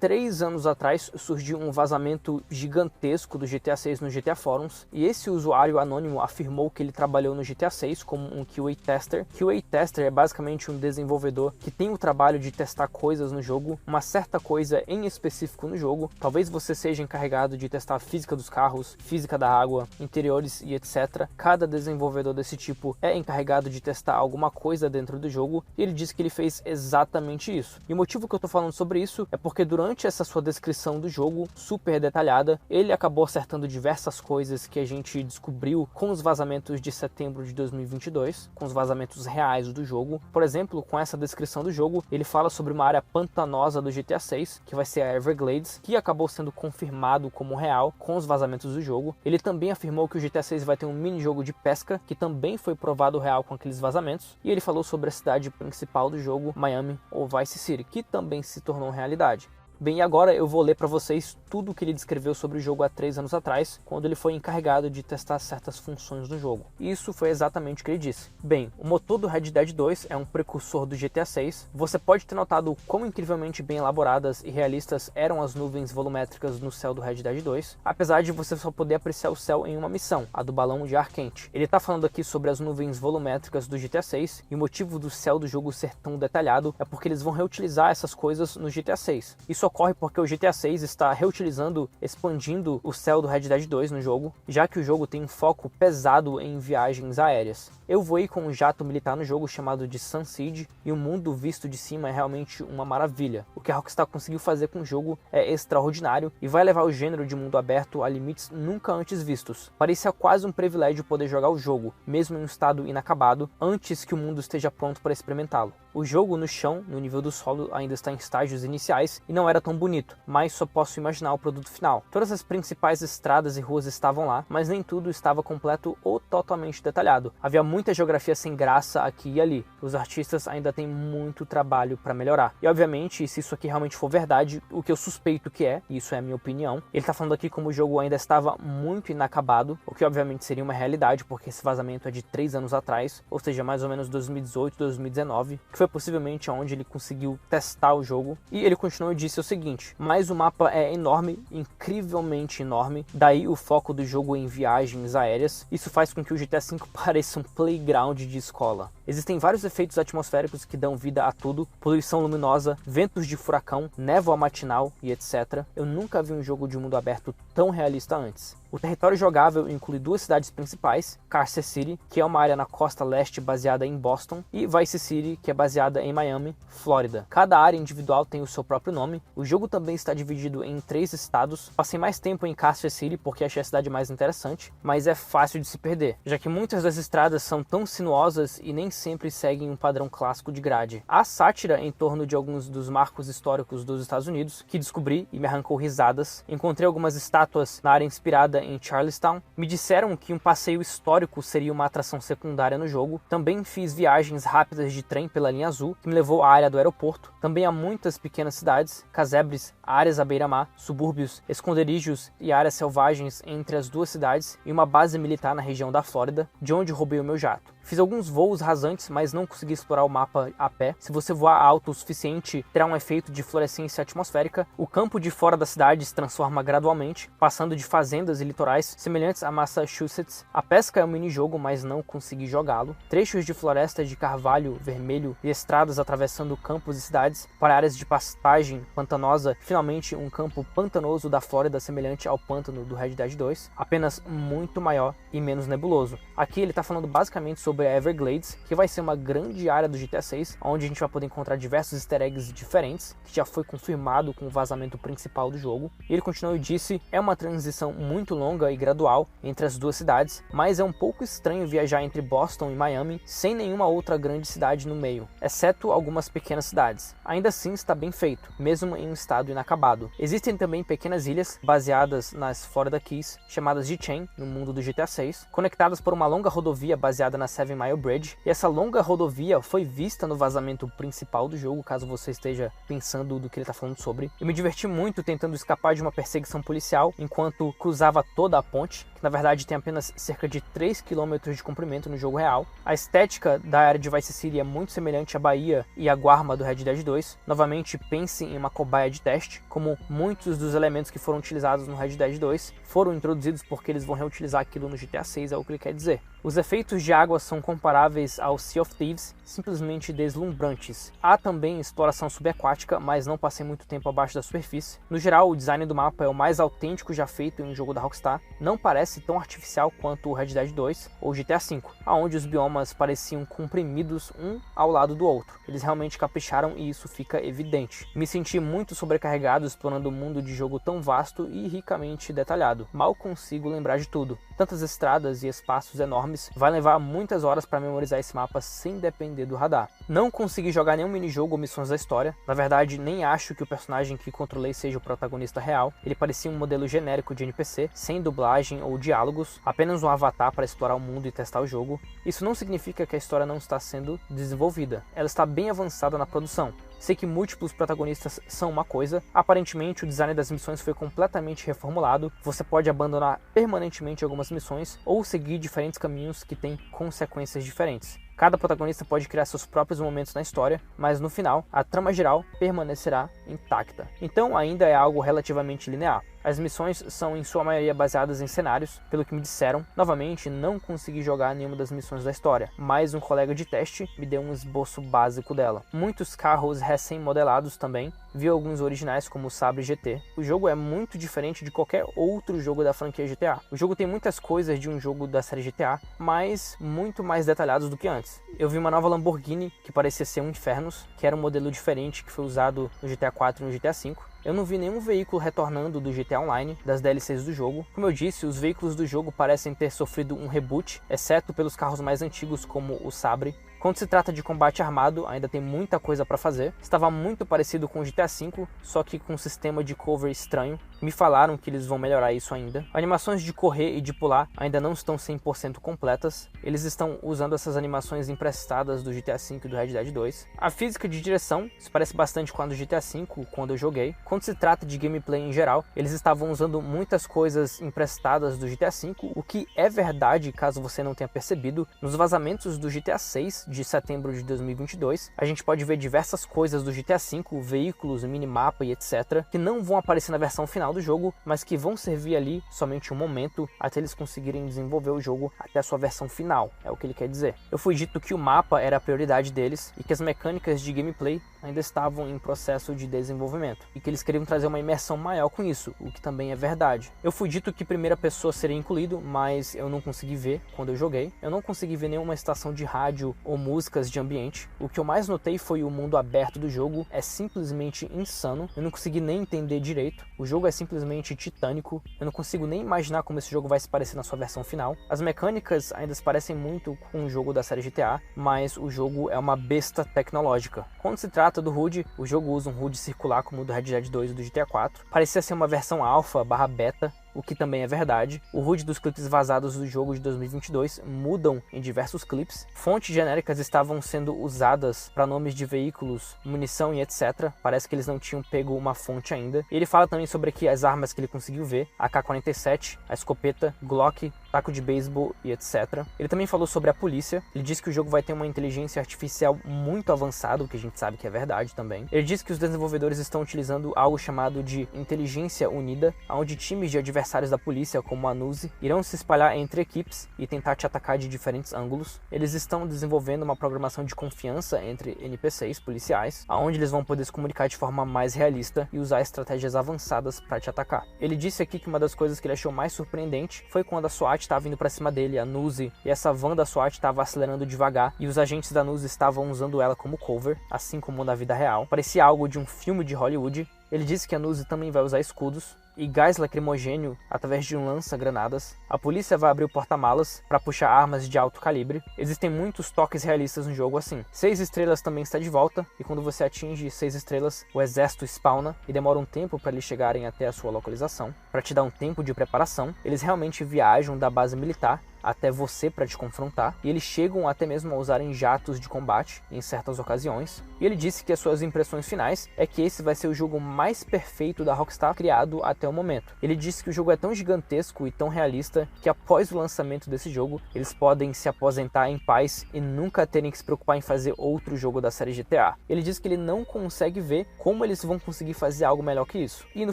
3 anos atrás surgiu um vazamento gigantesco do GTA 6 no GTA Forums, e esse usuário anônimo afirmou que ele trabalhou no GTA 6 como um QA Tester. QA Tester é basicamente um desenvolvedor que tem o trabalho de testar coisas no jogo, uma certa coisa em específico no jogo. Talvez você seja encarregado de testar a física dos carros, física da água, interiores e etc. Cada desenvolvedor desse tipo é encarregado de testar alguma coisa dentro do jogo, e ele disse que ele fez exatamente isso. E o motivo que eu tô falando sobre isso é porque durante essa sua descrição do jogo, super detalhada, ele acabou acertando diversas coisas que a gente descobriu com os vazamentos de setembro de 2022, com os vazamentos reais do jogo. Por exemplo, com essa descrição do jogo, ele fala sobre uma área pantanosa do GTA 6, que vai ser a Everglades, que acabou sendo confirmado como real com os vazamentos do jogo. Ele também afirmou que o GTA 6 vai ter um mini-jogo de pesca, que também foi provado real com aqueles vazamentos. E ele falou sobre a cidade principal do jogo, Miami ou Vice City, que também se tornou realidade. Bem, e agora eu vou ler para vocês tudo o que ele descreveu sobre o jogo há 3 anos atrás, quando ele foi encarregado de testar certas funções do jogo. E isso foi exatamente o que ele disse. Bem, o motor do Red Dead 2 é um precursor do GTA 6. Você pode ter notado quão incrivelmente bem elaboradas e realistas eram as nuvens volumétricas no céu do Red Dead 2, apesar de você só poder apreciar o céu em uma missão, a do balão de ar quente. Ele está falando aqui sobre as nuvens volumétricas do GTA 6, e o motivo do céu do jogo ser tão detalhado é porque eles vão reutilizar essas coisas no GTA 6. Isso ocorre porque o GTA 6 está reutilizando, expandindo o céu do Red Dead 2 no jogo, já que o jogo tem um foco pesado em viagens aéreas. Eu voei com um jato militar no jogo chamado de Sunseed, e o mundo visto de cima é realmente uma maravilha. O que a Rockstar conseguiu fazer com o jogo é extraordinário e vai levar o gênero de mundo aberto a limites nunca antes vistos. Parecia quase um privilégio poder jogar o jogo, mesmo em um estado inacabado, antes que o mundo esteja pronto para experimentá-lo. O jogo no chão, no nível do solo, ainda está em estágios iniciais e não era tão bonito, mas só posso imaginar o produto final. Todas as principais estradas e ruas estavam lá, mas nem tudo estava completo ou totalmente detalhado. Havia muita geografia sem graça aqui e ali. Os artistas ainda têm muito trabalho para melhorar. E obviamente, se isso aqui realmente for verdade, o que eu suspeito que é, e isso é a minha opinião, ele está falando aqui como o jogo ainda estava muito inacabado, o que obviamente seria uma realidade, porque esse vazamento é de 3 anos atrás, ou seja, mais ou menos 2018, 2019, que foi possivelmente onde ele conseguiu testar o jogo. E ele continuou e disse o seguinte: mas o mapa é enorme, incrivelmente enorme, daí o foco do jogo em viagens aéreas. Isso faz com que o GTA V pareça um playground de escola. Existem vários efeitos atmosféricos que dão vida a tudo, poluição luminosa, ventos de furacão, névoa matinal e etc. Eu nunca vi um jogo de mundo aberto tão realista antes. O território jogável inclui 2 cidades principais, Carcer City, que é uma área na costa leste baseada em Boston, e Vice City, que é baseada em Miami, Flórida. Cada área individual tem o seu próprio nome. O jogo também está dividido em 3 estados. Passei mais tempo em Carcer City porque achei a cidade mais interessante, mas é fácil de se perder, já que muitas das estradas são tão sinuosas e nem sempre seguem um padrão clássico de grade. Há sátira em torno de alguns dos marcos históricos dos Estados Unidos, que descobri e me arrancou risadas. Encontrei algumas estátuas na área inspirada em Charlestown. Me disseram que um passeio histórico seria uma atração secundária no jogo. Também fiz viagens rápidas de trem pela linha azul, que me levou à área do aeroporto. Também há muitas pequenas cidades, casebres, áreas à beira-mar, subúrbios, esconderijos e áreas selvagens entre as 2 cidades, e uma base militar na região da Flórida, de onde roubei o meu jato. Fiz alguns voos rasantes, mas não consegui explorar o mapa a pé. Se você voar alto o suficiente, terá um efeito de fluorescência atmosférica. O campo de fora da cidade se transforma gradualmente, passando de fazendas e litorais semelhantes a Massachusetts. A pesca é um mini-jogo, mas não consegui jogá-lo. Trechos de floresta de carvalho vermelho e estradas atravessando campos e cidades para áreas de pastagem pantanosa. Finalmente, um campo pantanoso da Flórida semelhante ao pântano do Red Dead 2, apenas muito maior e menos nebuloso. Aqui ele está falando basicamente sobre a Everglades, que vai ser uma grande área do GTA 6, onde a gente vai poder encontrar diversos easter eggs diferentes, que já foi confirmado com o vazamento principal do jogo. E ele continuou e disse: é uma transição muito longa e gradual entre as 2 cidades, mas é um pouco estranho viajar entre Boston e Miami sem nenhuma outra grande cidade no meio, exceto algumas pequenas cidades. Ainda assim está bem feito, mesmo em um estado inacabado. Existem também pequenas ilhas baseadas nas Florida Keys, chamadas de Chain, no mundo do GTA 6, conectadas por uma longa rodovia baseada na Seven Mile Bridge, e essa longa rodovia foi vista no vazamento principal do jogo, caso você esteja pensando do que ele está falando sobre. Eu me diverti muito tentando escapar de uma perseguição policial enquanto cruzava toda a ponte, que na verdade tem apenas cerca de 3 km de comprimento no jogo real. A estética da área de Vice City é muito semelhante à Bahia e à Guarma do Red Dead 2. Novamente, pense em uma cobaia de teste, como muitos dos elementos que foram utilizados no Red Dead 2 foram introduzidos porque eles vão reutilizar aquilo no GTA 6, é o que ele quer dizer. Os efeitos de água são comparáveis ao Sea of Thieves, simplesmente deslumbrantes. Há também exploração subaquática, mas não passei muito tempo abaixo da superfície. No geral, o design do mapa é o mais autêntico já feito em um jogo da Rockstar. Não parece tão artificial quanto o Red Dead 2 ou GTA V, onde os biomas pareciam comprimidos um ao lado do outro. Eles realmente capricharam e isso fica evidente. Me senti muito sobrecarregado explorando um mundo de jogo tão vasto e ricamente detalhado. Mal consigo lembrar de tudo. Tantas estradas e espaços enormes, vai levar muitas horas para memorizar esse mapa sem depender do radar. Não consegui jogar nenhum minijogo ou missões da história. Na verdade, nem acho que o personagem que controlei seja o protagonista real. Ele parecia um modelo genérico de NPC, sem dublagem ou diálogos, apenas um avatar para explorar o mundo e testar o jogo. Isso não significa que a história não está sendo desenvolvida. Ela está bem avançada na produção. Sei que múltiplos protagonistas são uma coisa, aparentemente o design das missões foi completamente reformulado, você pode abandonar permanentemente algumas missões ou seguir diferentes caminhos que têm consequências diferentes. Cada protagonista pode criar seus próprios momentos na história, mas no final, a trama geral permanecerá intacta. Então ainda é algo relativamente linear. As missões são em sua maioria baseadas em cenários, pelo que me disseram. Novamente, não consegui jogar nenhuma das missões da história, mas um colega de teste me deu um esboço básico dela. Muitos carros recém-modelados também, vi alguns originais como o Sabre GT. O jogo é muito diferente de qualquer outro jogo da franquia GTA. O jogo tem muitas coisas de um jogo da série GTA, mas muito mais detalhados do que antes. Eu vi uma nova Lamborghini que parecia ser um Infernus, que era um modelo diferente que foi usado no GTA 4 e no GTA 5. Eu não vi nenhum veículo retornando do GTA Online, das DLCs do jogo. Como eu disse, os veículos do jogo parecem ter sofrido um reboot, exceto pelos carros mais antigos como o Sabre. Quando se trata de combate armado, ainda tem muita coisa para fazer. Estava muito parecido com o GTA V, só que com um sistema de cover estranho. Me falaram que eles vão melhorar isso ainda. Animações de correr e de pular ainda não estão 100% completas. Eles estão usando essas animações emprestadas do GTA V e do Red Dead 2. A física de direção se parece bastante com a do GTA V, quando eu joguei. Quando se trata de gameplay em geral, eles estavam usando muitas coisas emprestadas do GTA V, o que é verdade caso você não tenha percebido. Nos vazamentos do GTA 6 de setembro de 2022, a gente pode ver diversas coisas do GTA V, veículos, minimapa e etc, que não vão aparecer na versão final do jogo, mas que vão servir ali somente um momento até eles conseguirem desenvolver o jogo até a sua versão final, é o que ele quer dizer. Eu fui dito que o mapa era a prioridade deles e que as mecânicas de gameplay ainda estavam em processo de desenvolvimento e que eles queriam trazer uma imersão maior com isso, o que também é verdade. Eu fui dito que primeira pessoa seria incluído, mas eu não consegui ver quando eu joguei. Eu não consegui ver nenhuma estação de rádio ou músicas de ambiente. O que eu mais notei foi o mundo aberto do jogo, é simplesmente insano. Eu não consegui nem entender direito. O jogo é simplesmente titânico. Eu não consigo nem imaginar como esse jogo vai se parecer na sua versão final. As mecânicas ainda se parecem muito com o jogo da série GTA, mas o jogo é uma besta tecnológica. Quando se trata do HUD, o jogo usa um HUD circular como o do Red Dead 2 e do GTA 4. Parecia ser uma versão alpha/beta, o que também é verdade. O HUD dos clipes vazados do jogo de 2022 mudam em diversos clipes. Fontes genéricas estavam sendo usadas para nomes de veículos, munição e etc. Parece que eles não tinham pego uma fonte ainda. Ele fala também sobre aqui as armas que ele conseguiu ver: a AK-47, a escopeta, Glock, taco de beisebol e etc. Ele também falou sobre a polícia. Ele disse que o jogo vai ter uma inteligência artificial muito avançada, o que a gente sabe que é verdade também. Ele disse que os desenvolvedores estão utilizando algo chamado de inteligência unida, onde times de adversários da polícia, como a NUSE, irão se espalhar entre equipes e tentar te atacar de diferentes ângulos. Eles estão desenvolvendo uma programação de confiança entre NPCs policiais, onde eles vão poder se comunicar de forma mais realista e usar estratégias avançadas para te atacar. Ele disse aqui que uma das coisas que ele achou mais surpreendente foi quando a SWAT estava indo para cima dele, a NUSE, e essa van da SWAT estava acelerando devagar e os agentes da NUSE estavam usando ela como cover, assim como na vida real. Parecia algo de um filme de Hollywood. Ele disse que a NUSE também vai usar escudos e gás lacrimogênio através de um lança-granadas. A polícia vai abrir o porta-malas para puxar armas de alto calibre. Existem muitos toques realistas no jogo assim. 6 estrelas também está de volta, e quando você atinge 6 estrelas, o exército spawna e demora um tempo para eles chegarem até a sua localização, para te dar um tempo de preparação. Eles realmente viajam da base militar até você para te confrontar, e eles chegam até mesmo a usarem jatos de combate em certas ocasiões. E ele disse que as suas impressões finais é que esse vai ser o jogo mais perfeito da Rockstar criado até o momento. Ele disse que o jogo é tão gigantesco e tão realista que após o lançamento desse jogo, eles podem se aposentar em paz e nunca terem que se preocupar em fazer outro jogo da série GTA. Ele disse que ele não consegue ver como eles vão conseguir fazer algo melhor que isso. E no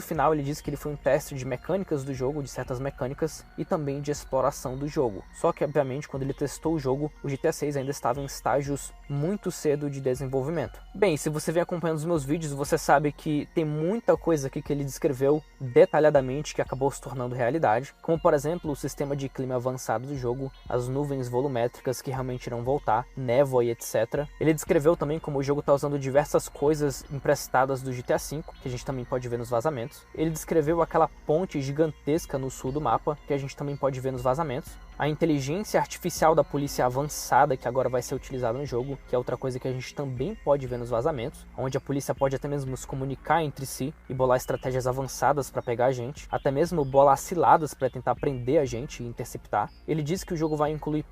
final ele disse que ele foi um teste de mecânicas do jogo, de certas mecânicas, e também de exploração do jogo. Só que obviamente quando ele testou o jogo, o GTA 6 ainda estava em estágios muito cedo de desenvolvimento. Bem, se você vem acompanhando os meus vídeos, você sabe que tem muita coisa aqui que ele descreveu detalhadamente que acabou se tornando realidade, como por exemplo o sistema de clima avançado do jogo, as nuvens volumétricas que realmente irão voltar, névoa e etc. Ele descreveu também como o jogo está usando diversas coisas emprestadas do GTA V, que a gente também pode ver nos vazamentos. Ele descreveu aquela ponte gigantesca no sul do mapa, que a gente também pode ver nos vazamentos. A inteligência artificial da polícia avançada, que agora vai ser utilizada no jogo, que é outra coisa que a gente também pode ver nos vazamentos, onde a polícia pode até mesmo se comunicar entre si e bolar estratégias avançadas para pegar a gente, até mesmo bolar ciladas para tentar prender a gente e interceptar. Ele diz que o jogo vai incluir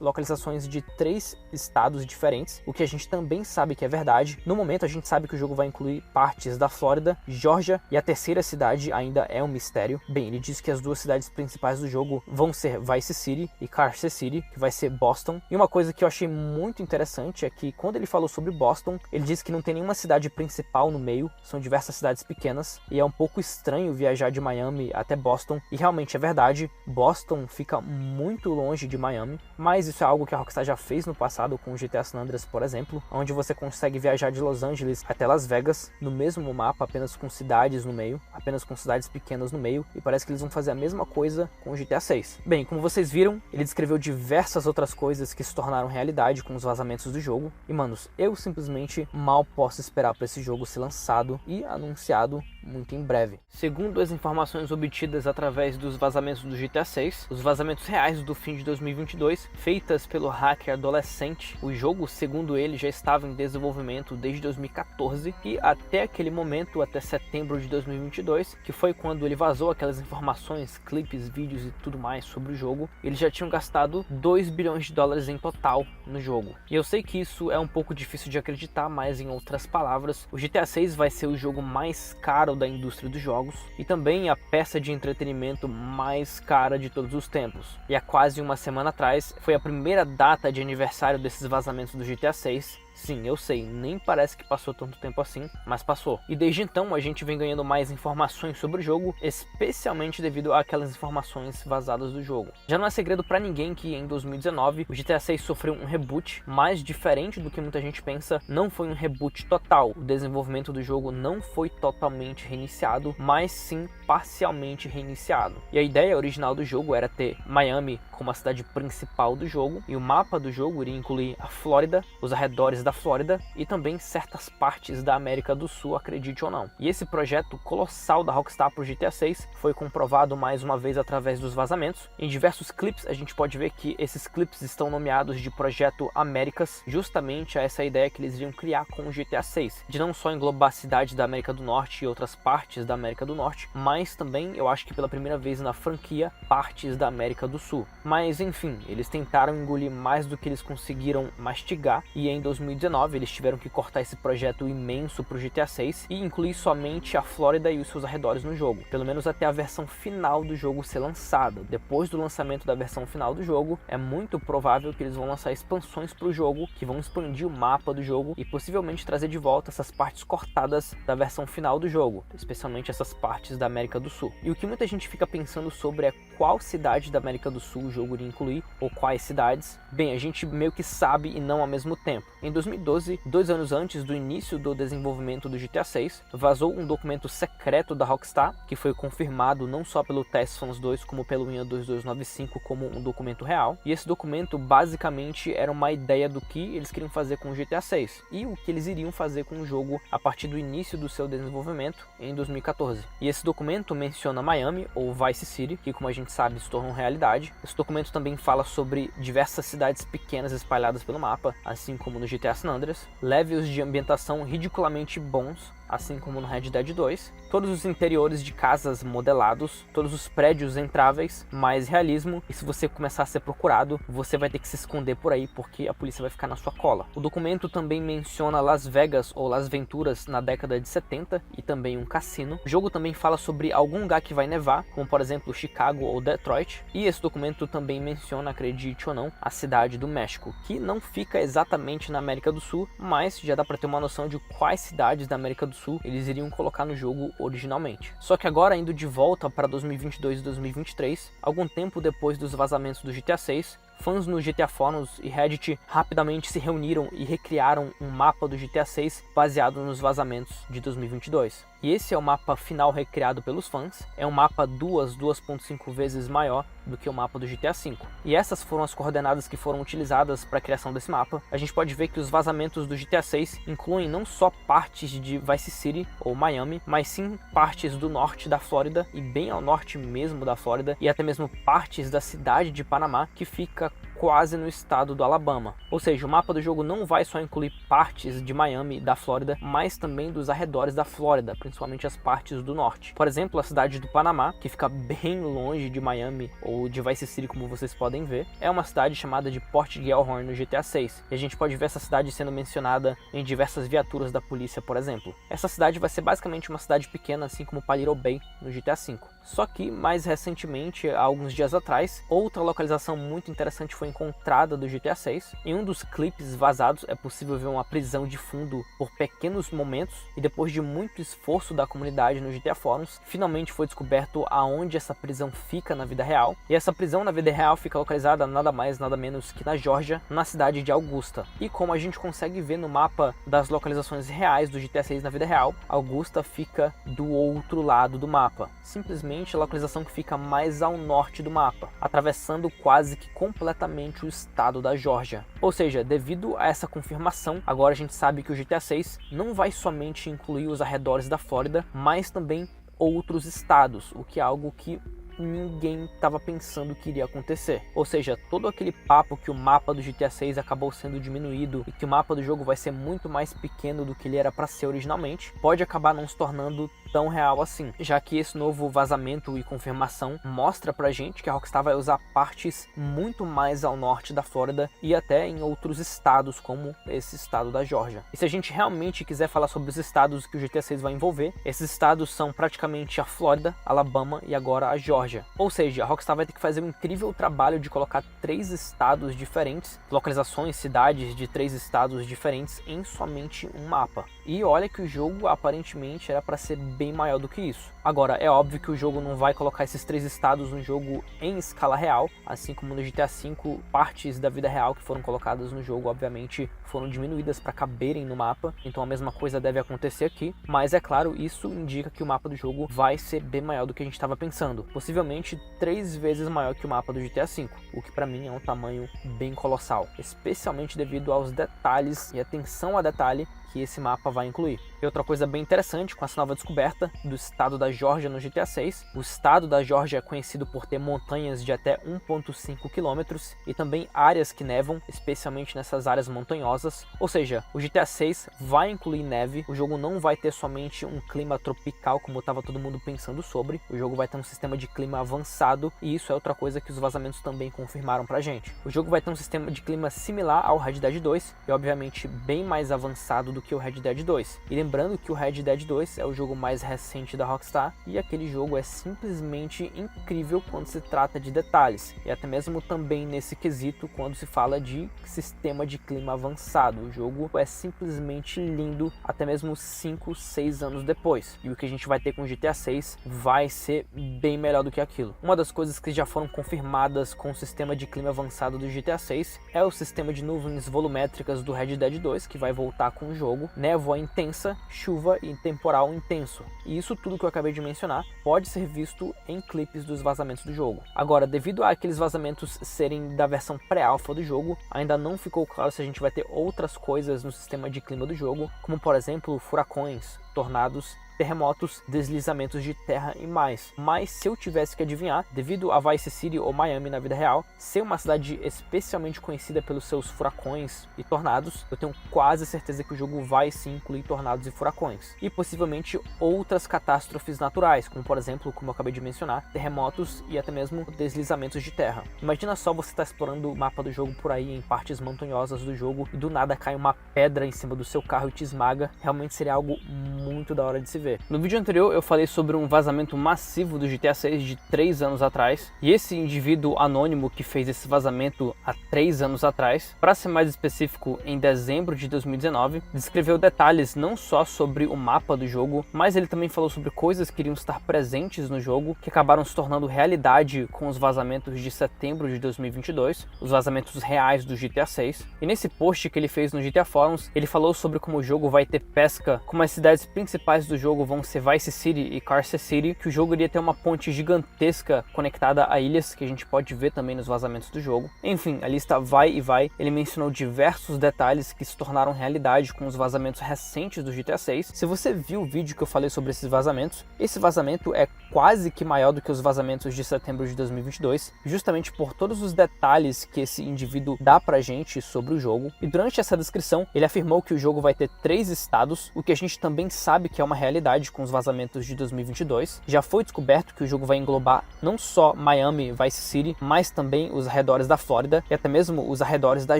localizações de 3 estados diferentes, o que a gente também sabe que é verdade. No momento a gente sabe que o jogo vai incluir partes da Flórida, Geórgia e a terceira cidade ainda é um mistério. Bem, ele diz que as 2 cidades principais do jogo vão ser Vice City e Carcer City, que vai ser Boston. E uma coisa que eu achei muito interessante é que quando ele falou sobre Boston, ele disse que não tem nenhuma cidade principal no meio, são diversas cidades pequenas, e é um pouco estranho viajar de Miami até Boston, e realmente é verdade, Boston fica muito longe de Miami, mas isso é algo que a Rockstar já fez no passado com o GTA San Andreas, por exemplo, onde você consegue viajar de Los Angeles até Las Vegas, no mesmo mapa, apenas com cidades no meio, apenas com cidades pequenas no meio, e parece que eles vão fazer a mesma coisa com o GTA 6. Bem, como vocês viram, ele descreveu diversas outras coisas que se tornaram realidade com os vazamentos do jogo. E manos, eu simplesmente mal posso esperar para esse jogo ser lançado e anunciado muito em breve. Segundo as informações obtidas através dos vazamentos do GTA 6, os vazamentos reais do fim de 2022, feitas pelo hacker adolescente, o jogo, segundo ele, já estava em desenvolvimento desde 2014 e até aquele momento, até setembro de 2022, que foi quando ele vazou aquelas informações, clipes, vídeos e tudo mais sobre o jogo, eles já tinham gastado 2 bilhões de dólares em total no jogo. E eu sei que isso é um pouco difícil de acreditar, mas em outras palavras, o GTA 6 vai ser o jogo mais caro da indústria dos jogos e também a peça de entretenimento mais cara de todos os tempos. E há quase uma semana atrás foi a primeira data de aniversário desses vazamentos do GTA 6. Sim, eu sei, nem parece que passou tanto tempo assim, mas passou. E desde então a gente vem ganhando mais informações sobre o jogo, especialmente devido àquelas informações vazadas do jogo. Já não é segredo pra ninguém que em 2019 o GTA 6 sofreu um reboot, mas diferente do que muita gente pensa, não foi um reboot total. O desenvolvimento do jogo não foi totalmente reiniciado, mas sim parcialmente reiniciado. E a ideia original do jogo era ter Miami como a cidade principal do jogo, e o mapa do jogo iria incluir a Flórida, os arredores da Flórida e também certas partes da América do Sul, acredite ou não. E esse projeto colossal da Rockstar para o GTA 6 foi comprovado mais uma vez através dos vazamentos. Em diversos clipes a gente pode ver que esses clipes estão nomeados de Projeto Américas, justamente a essa ideia que eles iriam criar com o GTA 6, de não só englobar cidades da América do Norte e outras partes da América do Norte, mas também, eu acho que pela primeira vez na franquia, partes da América do Sul. Mas enfim, eles tentaram engolir mais do que eles conseguiram mastigar, e em 2019 eles tiveram que cortar esse projeto imenso para o GTA 6 e incluir somente a Flórida e os seus arredores no jogo, pelo menos até a versão final do jogo ser lançada. Depois do lançamento da versão final do jogo, é muito provável que eles vão lançar expansões para o jogo, que vão expandir o mapa do jogo e possivelmente trazer de volta essas partes cortadas da versão final do jogo, especialmente essas partes da América do Sul. E o que muita gente fica pensando sobre é qual cidade da América do Sul o jogo iria incluir, ou quais cidades. Bem, a gente meio que sabe e não ao mesmo tempo. Em 2012, 2 anos antes do início do desenvolvimento do GTA 6, vazou um documento secreto da Rockstar, que foi confirmado não só pelo TestFans 2, como pelo INA2295 como um documento real. E esse documento basicamente era uma ideia do que eles queriam fazer com o GTA 6 e o que eles iriam fazer com o jogo a partir do início do seu desenvolvimento em 2014. E esse documento menciona Miami, ou Vice City, que como a gente sabe se tornou realidade. Esse documento também fala sobre diversas cidades pequenas espalhadas pelo mapa, assim como no GTA San Andreas, levels de ambientação ridiculamente bons, assim como no Red Dead 2, todos os interiores de casas modelados, todos os prédios entráveis, mais realismo, e se você começar a ser procurado, você vai ter que se esconder por aí, porque a polícia vai ficar na sua cola. O documento também menciona Las Vegas ou Las Venturas na década de 70 e também um cassino. O jogo também fala sobre algum lugar que vai nevar, como por exemplo Chicago ou Detroit, e esse documento também menciona, acredite ou não, a cidade do México, que não fica exatamente na América do Sul, mas já dá para ter uma noção de quais cidades da América do Sul eles iriam colocar no jogo originalmente. Só que agora, indo de volta para 2022 e 2023, algum tempo depois dos vazamentos do GTA 6, fãs no GTA Forums e Reddit rapidamente se reuniram e recriaram um mapa do GTA 6 baseado nos vazamentos de 2022. E esse é o mapa final recriado pelos fãs, é um mapa 2,5 vezes maior do que o mapa do GTA V. E essas foram as coordenadas que foram utilizadas para a criação desse mapa. A gente pode ver que os vazamentos do GTA 6 incluem não só partes de Vice City ou Miami, mas sim partes do norte da Flórida e bem ao norte mesmo da Flórida, e até mesmo partes da cidade de Panamá, que fica quase no estado do Alabama. Ou seja, o mapa do jogo não vai só incluir partes de Miami e da Flórida, mas também dos arredores da Flórida, principalmente as partes do norte. Por exemplo, a cidade do Panamá, que fica bem longe de Miami ou de Vice City, como vocês podem ver, é uma cidade chamada de Port Gellhorn no GTA 6. E a gente pode ver essa cidade sendo mencionada em diversas viaturas da polícia, por exemplo. Essa cidade vai ser basicamente uma cidade pequena, assim como Paleto Bay no GTA V. Só que, mais recentemente, há alguns dias atrás, outra localização muito interessante foi encontrada do GTA 6. Em um dos clipes vazados é possível ver uma prisão de fundo por pequenos momentos, e depois de muito esforço da comunidade no GTA Forums, finalmente foi descoberto aonde essa prisão fica na vida real. E essa prisão na vida real fica localizada nada mais nada menos que na Geórgia, na cidade de Augusta. E como a gente consegue ver no mapa das localizações reais do GTA 6 na vida real, Augusta fica do outro lado do mapa, simplesmente a localização que fica mais ao norte do mapa, atravessando quase que completamente o estado da Geórgia. Ou seja, devido a essa confirmação, agora a gente sabe que o GTA 6 não vai somente incluir os arredores da Flórida, mas também outros estados, o que é algo que ninguém estava pensando que iria acontecer. Ou seja, todo aquele papo que o mapa do GTA 6 acabou sendo diminuído e que o mapa do jogo vai ser muito mais pequeno do que ele era para ser originalmente, pode acabar não se tornando tão real assim, já que esse novo vazamento e confirmação mostra pra gente que a Rockstar vai usar partes muito mais ao norte da Flórida e até em outros estados, como esse estado da Geórgia. E se a gente realmente quiser falar sobre os estados que o GTA 6 vai envolver, esses estados são praticamente a Flórida, Alabama e agora a Geórgia. Ou seja, a Rockstar vai ter que fazer um incrível trabalho de colocar 3 estados diferentes, localizações, cidades de 3 estados diferentes em somente um mapa. E olha que o jogo aparentemente era para ser bem maior do que isso. Agora, é óbvio que o jogo não vai colocar esses 3 estados no jogo em escala real, assim como no GTA V, partes da vida real que foram colocadas no jogo, obviamente, foram diminuídas para caberem no mapa, então a mesma coisa deve acontecer aqui, mas é claro, isso indica que o mapa do jogo vai ser bem maior do que a gente estava pensando, possivelmente 3 vezes maior que o mapa do GTA V, o que para mim é um tamanho bem colossal, especialmente devido aos detalhes e atenção a detalhe que esse mapa vai incluir. E outra coisa bem interessante com essa nova descoberta do estado da Geórgia no GTA 6, o estado da Geórgia é conhecido por ter montanhas de até 1,5 km e também áreas que nevam, especialmente nessas áreas montanhosas, ou seja, o GTA 6 vai incluir neve, o jogo não vai ter somente um clima tropical como estava todo mundo pensando sobre, o jogo vai ter um sistema de clima avançado e isso é outra coisa que os vazamentos também confirmaram pra gente. O jogo vai ter um sistema de clima similar ao Red Dead 2 e obviamente bem mais avançado do que o Red Dead 2. E lembrando que o Red Dead 2 é o jogo mais recente da Rockstar e aquele jogo é simplesmente incrível quando se trata de detalhes e até mesmo também nesse quesito quando se fala de sistema de clima avançado. O jogo é simplesmente lindo até mesmo 5, 6 anos depois. E o que a gente vai ter com o GTA 6 vai ser bem melhor do que aquilo. Uma das coisas que já foram confirmadas com o sistema de clima avançado do GTA 6 é o sistema de nuvens volumétricas do Red Dead 2, que vai voltar com o jogo, névoa intensa, chuva e temporal intenso. E isso tudo que eu acabei de mencionar pode ser visto em clipes dos vazamentos do jogo. Agora, devido a aqueles vazamentos serem da versão pré-alpha do jogo, ainda não ficou claro se a gente vai ter outras coisas no sistema de clima do jogo, como por exemplo furacões, tornados terremotos, deslizamentos de terra e mais. Mas se eu tivesse que adivinhar, devido a Vice City ou Miami na vida real ser uma cidade especialmente conhecida pelos seus furacões e tornados, eu tenho quase certeza que o jogo vai sim incluir tornados e furacões. E possivelmente outras catástrofes naturais, como por exemplo, como eu acabei de mencionar, terremotos e até mesmo deslizamentos de terra. Imagina só você estar explorando o mapa do jogo por aí em partes montanhosas do jogo e do nada cai uma pedra em cima do seu carro e te esmaga. Realmente seria algo muito da hora de se ver. No vídeo anterior eu falei sobre um vazamento massivo do GTA 6 de 3 anos atrás, e esse indivíduo anônimo que fez esse vazamento há 3 anos atrás, para ser mais específico, em dezembro de 2019, descreveu detalhes não só sobre o mapa do jogo, mas ele também falou sobre coisas que iriam estar presentes no jogo, que acabaram se tornando realidade com os vazamentos de setembro de 2022, os vazamentos reais do GTA 6. E nesse post que ele fez no GTA Forums, ele falou sobre como o jogo vai ter pesca, como as cidades principais do jogo vão ser Vice City e Carcer City, que o jogo iria ter uma ponte gigantesca conectada a ilhas, que a gente pode ver também nos vazamentos do jogo. Enfim, a lista vai e vai. Ele mencionou diversos detalhes que se tornaram realidade com os vazamentos recentes do GTA 6. Se você viu o vídeo que eu falei sobre esses vazamentos, esse vazamento é quase que maior do que os vazamentos de setembro de 2022, justamente por todos os detalhes que esse indivíduo dá pra gente sobre o jogo. E durante essa descrição, ele afirmou que o jogo vai ter 3 estados, o que a gente também sabe que é uma realidade com os vazamentos de 2022. Já foi descoberto que o jogo vai englobar não só Miami, Vice City, mas também os arredores da Flórida e até mesmo os arredores da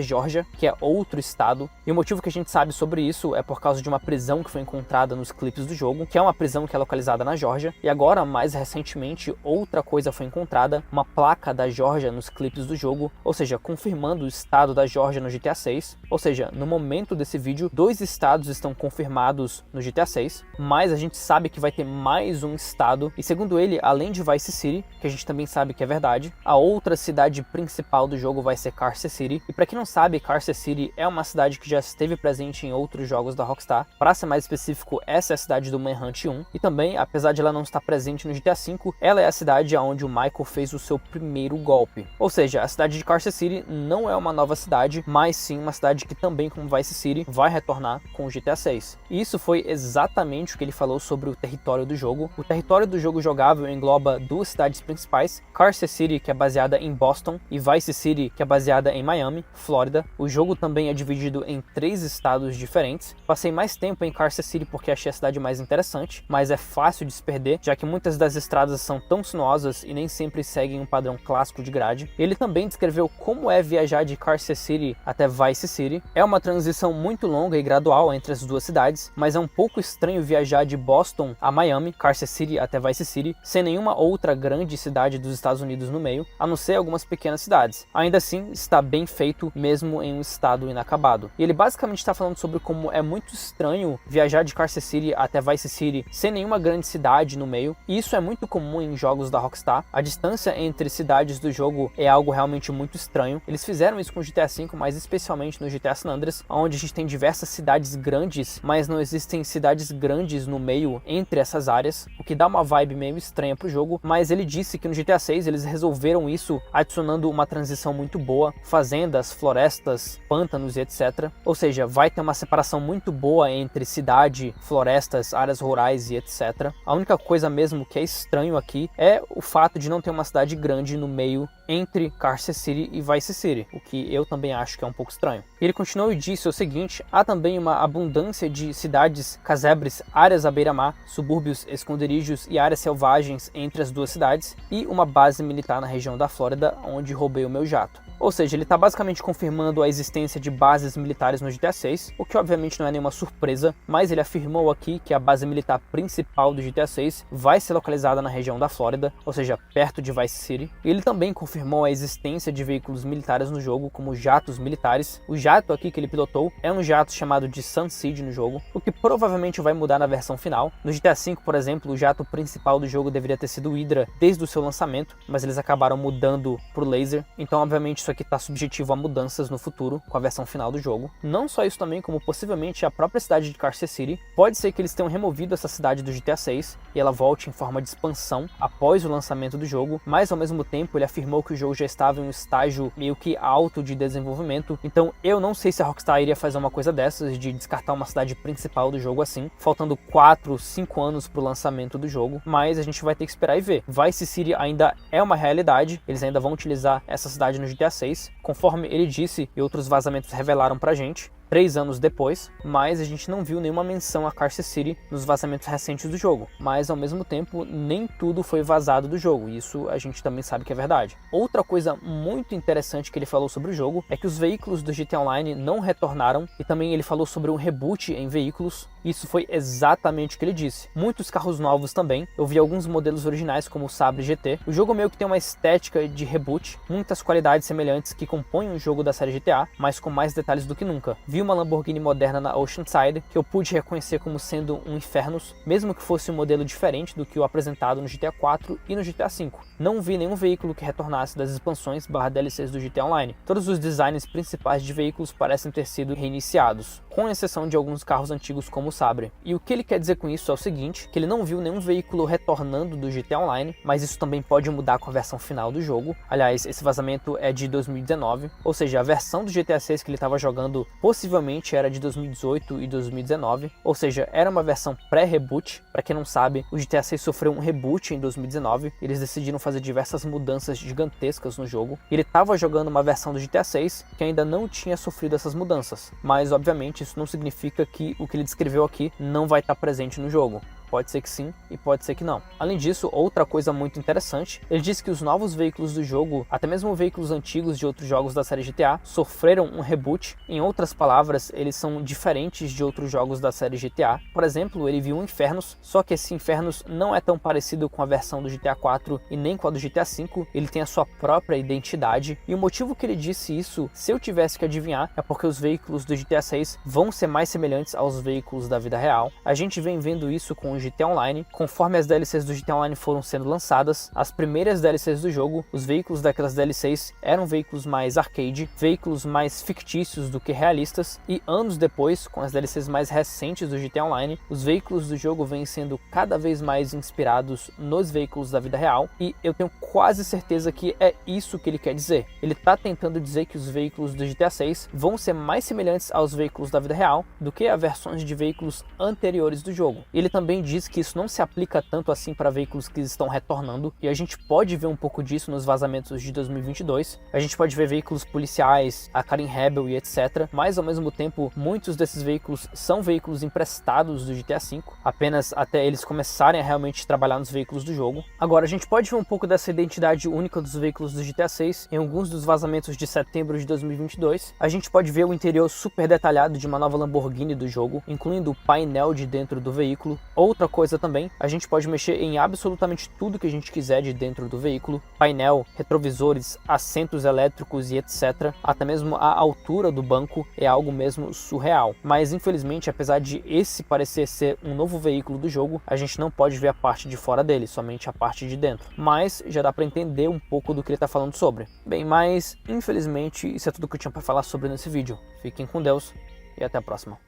Geórgia, que é outro estado. E o motivo que a gente sabe sobre isso é por causa de uma prisão que foi encontrada nos clipes do jogo, que é uma prisão que é localizada na Geórgia. E agora, mais recentemente, outra coisa foi encontrada, uma placa da Geórgia nos clipes do jogo, ou seja, confirmando o estado da Geórgia no GTA 6. Ou seja, no momento desse vídeo, 2 estados estão confirmados no GTA 6, mas a gente sabe que vai ter mais um estado, e segundo ele, além de Vice City, que a gente também sabe que é verdade, a outra cidade principal do jogo vai ser Carcer City. E para quem não sabe, Carcer City é uma cidade que já esteve presente em outros jogos da Rockstar. Para ser mais específico, essa é a cidade do Manhunt 1, e também, apesar de ela não estar presente no GTA 5, ela é a cidade onde o Michael fez o seu primeiro golpe. Ou seja, a cidade de Carcer City não é uma nova cidade, mas sim uma cidade que também, como Vice City, vai retornar com o GTA 6. E isso foi exatamente o que ele falou sobre o território do jogo. O território do jogo jogável engloba 2 cidades principais, Carcer City, que é baseada em Boston, e Vice City, que é baseada em Miami, Flórida. O jogo também é dividido em 3 estados diferentes. Passei mais tempo em Carcer City porque achei a cidade mais interessante, mas é fácil de se perder, já que muitas das estradas são tão sinuosas e nem sempre seguem um padrão clássico de grade. Ele também descreveu como é viajar de Carcer City até Vice City. É uma transição muito longa e gradual entre as 2 cidades, mas é um pouco estranho viajar de Boston a Miami, Carcer City até Vice City, sem nenhuma outra grande cidade dos Estados Unidos no meio, a não ser algumas pequenas cidades. Ainda assim, está bem feito mesmo em um estado inacabado. E ele basicamente está falando sobre como é muito estranho viajar de Carcer City até Vice City sem nenhuma grande cidade no meio, e isso é muito comum em jogos da Rockstar. A distância entre cidades do jogo é algo realmente muito estranho. Eles fizeram isso com o GTA V, mas especialmente no GTA San Andreas, onde a gente tem diversas cidades grandes, mas não existem cidades grandes no meio entre essas áreas, o que dá uma vibe meio estranha pro jogo. Mas ele disse que no GTA 6 eles resolveram isso adicionando uma transição muito boa, fazendas, florestas, pântanos e etc. Ou seja, vai ter uma separação muito boa entre cidade, florestas, áreas rurais e etc. A única coisa mesmo que é estranho aqui é o fato de não ter uma cidade grande no meio entre Carcer City e Vice City, o que eu também acho que é um pouco estranho. Ele continuou e disse o seguinte: há também uma abundância de cidades, casebres, áreas à beira-mar, subúrbios, esconderijos e áreas selvagens entre as 2 cidades, e uma base militar na região da Flórida, onde roubei o meu jato. Ou seja, ele está basicamente confirmando a existência de bases militares no GTA 6, o que obviamente não é nenhuma surpresa, mas ele afirmou aqui que a base militar principal do GTA 6 vai ser localizada na região da Flórida, ou seja, perto de Vice City. E ele também confirmou a existência de veículos militares no jogo, como jatos militares. O jato aqui que ele pilotou é um jato chamado de Sunseed no jogo, o que provavelmente vai mudar na versão final. No GTA V, por exemplo, o jato principal do jogo deveria ter sido o Hydra desde o seu lançamento, mas eles acabaram mudando pro Laser, então obviamente isso mostra que está subjetivo a mudanças no futuro com a versão final do jogo. Não só isso também, como possivelmente a própria cidade de Carcer City. Pode ser que eles tenham removido essa cidade do GTA 6 e ela volte em forma de expansão após o lançamento do jogo, mas ao mesmo tempo ele afirmou que o jogo já estava em um estágio meio que alto de desenvolvimento, então eu não sei se a Rockstar iria fazer uma coisa dessas, de descartar uma cidade principal do jogo assim, faltando 4, 5 anos para o lançamento do jogo, mas a gente vai ter que esperar e ver. Vice City ainda é uma realidade, eles ainda vão utilizar essa cidade no GTA 6, conforme ele disse e outros vazamentos revelaram pra gente, 3 anos depois, mas a gente não viu nenhuma menção a Carcer City nos vazamentos recentes do jogo. Mas ao mesmo tempo, nem tudo foi vazado do jogo, isso a gente também sabe que é verdade. Outra coisa muito interessante que ele falou sobre o jogo é que os veículos do GTA Online não retornaram e também ele falou sobre um reboot em veículos. Isso foi exatamente o que ele disse. Muitos carros novos também, eu vi alguns modelos originais como o Sabre GT. O jogo meio que tem uma estética de reboot, muitas qualidades semelhantes que compõem o jogo da série GTA, mas com mais detalhes do que nunca. Vi uma Lamborghini moderna na Oceanside, que eu pude reconhecer como sendo um Infernus, mesmo que fosse um modelo diferente do que o apresentado no GTA 4 e no GTA 5. Não vi nenhum veículo que retornasse das expansões / DLCs do GTA Online. Todos os designs principais de veículos parecem ter sido reiniciados, com exceção de alguns carros antigos como o Sabre. E o que ele quer dizer com isso é o seguinte, que ele não viu nenhum veículo retornando do GTA Online, mas isso também pode mudar com a versão final do jogo. Aliás, esse vazamento é de 2019, ou seja, a versão do GTA 6 que ele estava jogando possivelmente era de 2018 e 2019, ou seja, era uma versão pré-reboot. Para quem não sabe, o GTA 6 sofreu um reboot em 2019, eles decidiram fazer diversas mudanças gigantescas no jogo. Ele estava jogando uma versão do GTA 6 que ainda não tinha sofrido essas mudanças, mas obviamente isso não significa que o que ele descreveu aqui não vai estar presente no jogo. Pode ser que sim e pode ser que não. Além disso, outra coisa muito interessante, ele disse que os novos veículos do jogo, até mesmo veículos antigos de outros jogos da série GTA, sofreram um reboot. Em outras palavras, eles são diferentes de outros jogos da série GTA. Por exemplo, ele viu um Infernus, só que esse Infernus não é tão parecido com a versão do GTA 4 e nem com a do GTA 5, ele tem a sua própria identidade. E o motivo que ele disse isso, se eu tivesse que adivinhar, é porque os veículos do GTA 6 vão ser mais semelhantes aos veículos da vida real. A gente vem vendo isso com o GTA Online, conforme as DLCs do GTA Online foram sendo lançadas, as primeiras DLCs do jogo, os veículos daquelas DLCs eram veículos mais arcade, veículos mais fictícios do que realistas, e anos depois, com as DLCs mais recentes do GTA Online, os veículos do jogo vêm sendo cada vez mais inspirados nos veículos da vida real, e eu tenho quase certeza que é isso que ele quer dizer. Ele está tentando dizer que os veículos do GTA 6 vão ser mais semelhantes aos veículos da vida real do que a versões de veículos anteriores do jogo. Ele também diz que isso não se aplica tanto assim para veículos que estão retornando, e a gente pode ver um pouco disso nos vazamentos de 2022. A gente pode ver veículos policiais, a Karin Rebel e etc, mas ao mesmo tempo muitos desses veículos são veículos emprestados do GTA V, apenas até eles começarem a realmente trabalhar nos veículos do jogo. Agora a gente pode ver um pouco dessa identidade única dos veículos do GTA 6 em alguns dos vazamentos de setembro de 2022. A gente pode ver o interior super detalhado de uma nova Lamborghini do jogo, incluindo o painel de dentro do veículo. Outra coisa também, a gente pode mexer em absolutamente tudo que a gente quiser de dentro do veículo, painel, retrovisores, assentos elétricos e etc. Até mesmo a altura do banco é algo mesmo surreal. Mas infelizmente, apesar de esse parecer ser um novo veículo do jogo, a gente não pode ver a parte de fora dele, somente a parte de dentro. Mas já dá para entender um pouco do que ele está falando sobre. Bem, mas infelizmente isso é tudo que eu tinha para falar sobre nesse vídeo. Fiquem com Deus e até a próxima.